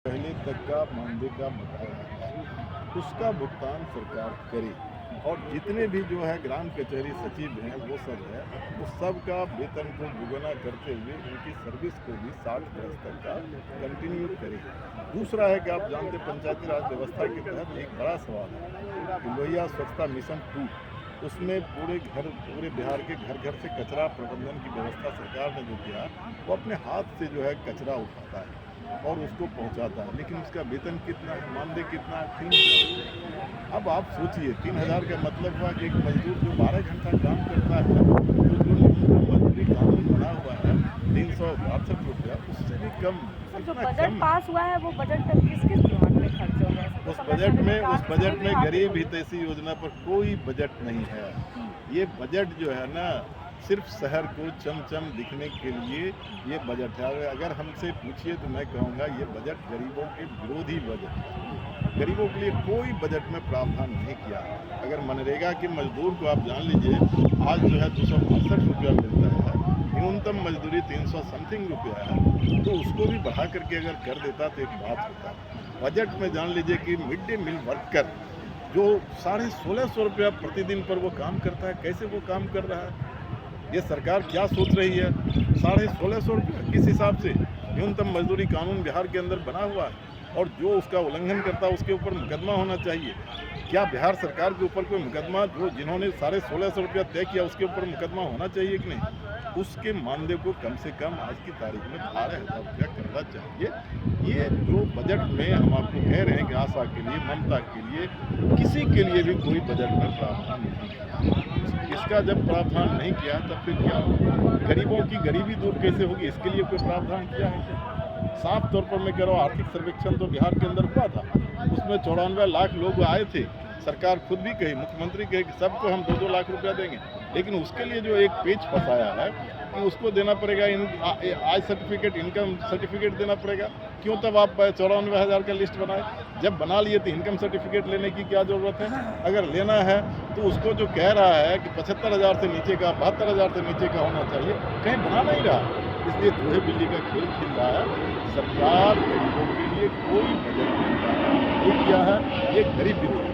पहले तक का मानदेय का बकाया है, उसका भुगतान सरकार करे और जितने भी जो है ग्राम कचहरी सचिव हैं वो सब है, उस सब का वेतन को दुगना करते हुए उनकी सर्विस को भी 60 वर्ष तक का कंटिन्यू करे। दूसरा है कि आप जानते पंचायती राज व्यवस्था के तहत एक बड़ा सवाल है कि लोहिया स्वच्छता मिशन 2 उसमें पूरे बिहार के घर घर से कचरा प्रबंधन की व्यवस्था सरकार ने जो किया वो अपने हाथ से जो है कचरा उठाता है और उसको पहुंचाता है, लेकिन उसका वेतन कितना है, मानदेय कितना है, 300। अब आप सोचिए 3000 का मतलब हुआ कि एक मजदूर जो 12 घंटा काम करता है तो जो न्यूनतम मजदूरी कानून बना हुआ है 362 रुपया, उससे भी कम। सर, जो इतना बजट कम पास हुआ है वो बजट किस किस विभाग में खर्च हो गया है? उस तो बजट में विभाग गरीब हितैषी योजना पर कोई बजट नहीं है। ये बजट जो है ना सिर्फ शहर को चमचम दिखने के लिए ये बजट है। अगर हमसे पूछिए तो मैं कहूँगा ये बजट गरीबों के विरोधी बजट है। गरीबों के लिए कोई बजट में प्रावधान नहीं किया। अगर मनरेगा के मजदूर को आप जान लीजिए आज जो है 262 रुपया मिलता है, न्यूनतम मजदूरी 300 समथिंग रुपया है, तो उसको भी बढ़ा करके अगर कर देता तो एक बात होता। बजट में जान लीजिए कि मिड डे मील वर्कर जो 1650 रुपया प्रतिदिन पर वो काम करता है, कैसे वो काम कर रहा है, ये सरकार क्या सोच रही है? 1650 रुपया किस हिसाब से न्यूनतम मजदूरी कानून बिहार के अंदर बना हुआ है और जो उसका उल्लंघन करता है उसके ऊपर मुकदमा होना चाहिए। क्या बिहार सरकार के ऊपर कोई मुकदमा जो जिन्होंने 1650 रुपया तय किया उसके ऊपर मुकदमा होना चाहिए कि नहीं? उसके मानदेय को कम से कम आज की तारीख में 12,000 रुपया करना चाहिए। ये जो बजट में हम आपको कह रहे हैं कि आशा के लिए, ममता के लिए, किसी के लिए भी कोई बजट में प्रावधान नहीं किया। इसका जब प्रावधान नहीं किया तब फिर क्या होगा? गरीबों की गरीबी दूर कैसे होगी, इसके लिए कोई प्रावधान किया है? साफ तौर पर मैं कह रहा हूँ आर्थिक सर्वेक्षण तो बिहार के अंदर हुआ था, उसमें 94 लाख लोग आए थे। सरकार खुद भी कही, मुख्यमंत्री कहे कि सबको हम 2-2 लाख रुपया देंगे, लेकिन उसके लिए जो एक पेज फंसाया है कि उसको देना पड़ेगा आय सर्टिफिकेट, इनकम सर्टिफिकेट देना पड़ेगा। क्यों तब आप 94,000 का लिस्ट बनाए? जब बना लिए तो इनकम सर्टिफिकेट लेने की क्या ज़रूरत है? अगर लेना है तो उसको जो कह रहा है कि 75,000 से नीचे का, 72,000 से नीचे का होना चाहिए, कहीं बना नहीं रहा। इसलिए चूहे बिल्ली का खेल खेल रहा है। सरकार गरीबों के लिए कोई बजट नहीं किया है, ये गरीब विरोधी